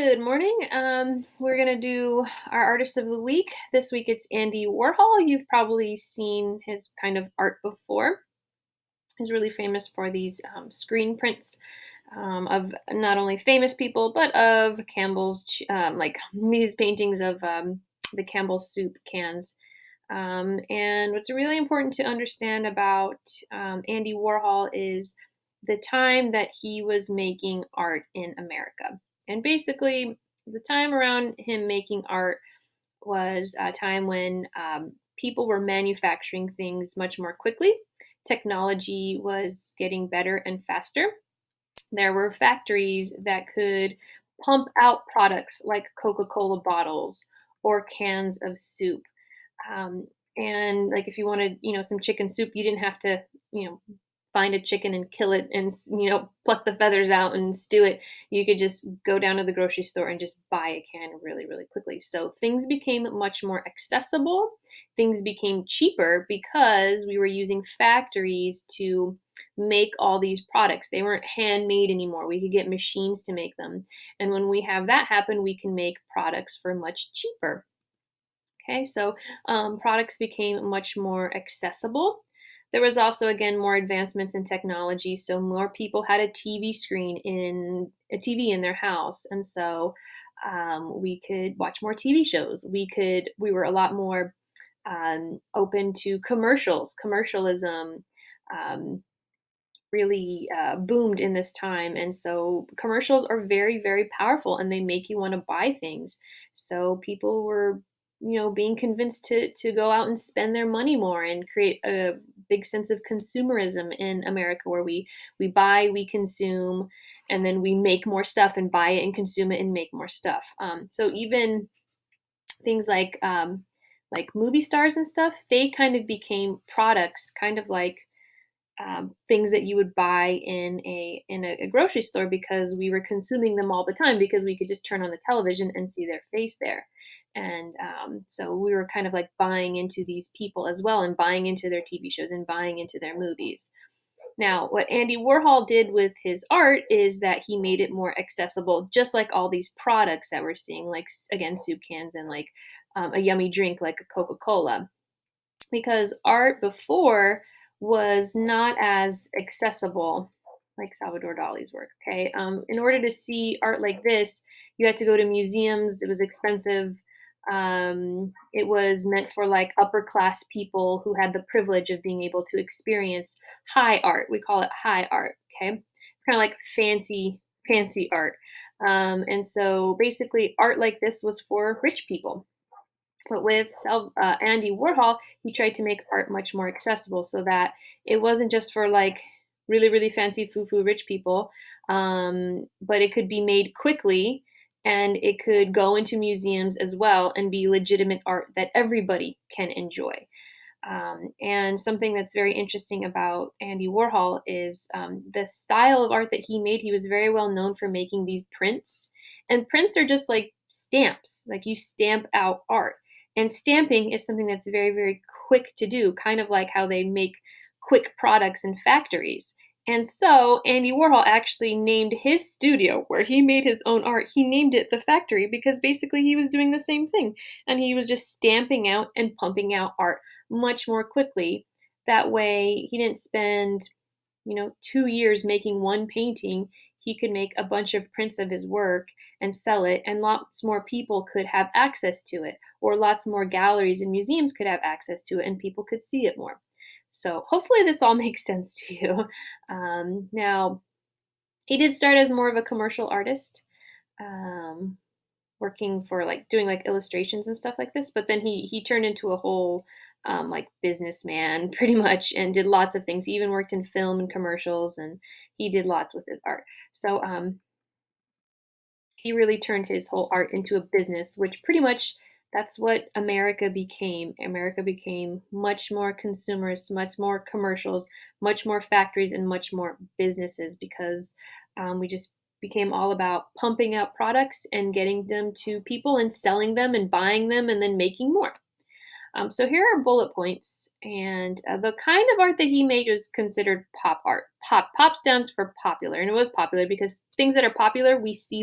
Good morning. We're going to do our artist of the week. This week it's Andy Warhol. You've probably seen his kind of art before. He's really famous for these screen prints of not only famous people, but of like these paintings of the Campbell's soup cans. And what's really important to understand about Andy Warhol is the time that he was making art in America. And basically, the time around him making art was a time when people were manufacturing things much more quickly. Technology was getting better and faster. There were factories that could pump out products like Coca Cola bottles or cans of soup. Um, and like if you wanted, some chicken soup, you didn't have to, find a chicken and kill it and, pluck the feathers out and stew it. You could just go down to the grocery store and just buy a can really, really quickly. So things became much more accessible. Things became cheaper because we were using factories to make all these products. They weren't handmade anymore. We could get machines to make them. And when we have that happen, we can make products for much cheaper. Okay, so products became much more accessible. There was also, again, more advancements in technology. So more people had a TV in their house, and so we could watch more TV shows. We were a lot more open to commercials. Commercialism um, really boomed in this time, and so commercials are very, very powerful, and they make you want to buy things. So people were being convinced to go out and spend their money more and create a big sense of consumerism in America, where we buy, we consume, and then we make more stuff and buy it and consume it and make more stuff. So even things like movie stars and stuff, they kind of became products, kind of like things that you would buy in a grocery store, because we were consuming them all the time because we could just turn on the television and see their face there. And so we were kind of like buying into these people as well, and buying into their TV shows and buying into their movies. Now, what Andy Warhol did with his art is that he made it more accessible, just like all these products that we're seeing, like, again, soup cans and like a yummy drink like a Coca Cola. Because art before was not as accessible, like Salvador Dali's work. Okay, in order to see art like this, you had to go to museums. It was expensive. It was meant for like upper class people who had the privilege of being able to experience high art. We call it high art. Okay, it's kind of like fancy art. And so basically, art like this was for rich people. But with Andy Warhol, he tried to make art much more accessible, so that it wasn't just for like really, really fancy foo-foo rich people, but it could be made quickly, and it could go into museums as well and be legitimate art that everybody can enjoy. And something that's very interesting about Andy Warhol is the style of art that he made. He was very well known for making these prints. And prints are just like stamps, like you stamp out art. And stamping is something that's very, very quick to do, kind of like how they make quick products in factories. And so Andy Warhol actually named his studio where he made his own art, he named it the factory, because basically he was doing the same thing. And he was just stamping out and pumping out art much more quickly. That way he didn't spend, 2 years making one painting. He could make a bunch of prints of his work and sell it, and lots more people could have access to it, or lots more galleries and museums could have access to it, and people could see it more. So hopefully this all makes sense to you. Now, he did start as more of a commercial artist, um, working for like doing like illustrations and stuff like this, but then he turned into a whole like businessman pretty much, and did lots of things. He even worked in film and commercials, and he did lots with his art. So he really turned his whole art into a business, which pretty much that's what America became. America became much more consumerist, much more commercials, much more factories, and much more businesses, because we just became all about pumping out products and getting them to people and selling them and buying them and then making more. So here are bullet points, and the kind of art that he made was considered pop art. Pop stands for popular, and it was popular because things that are popular we see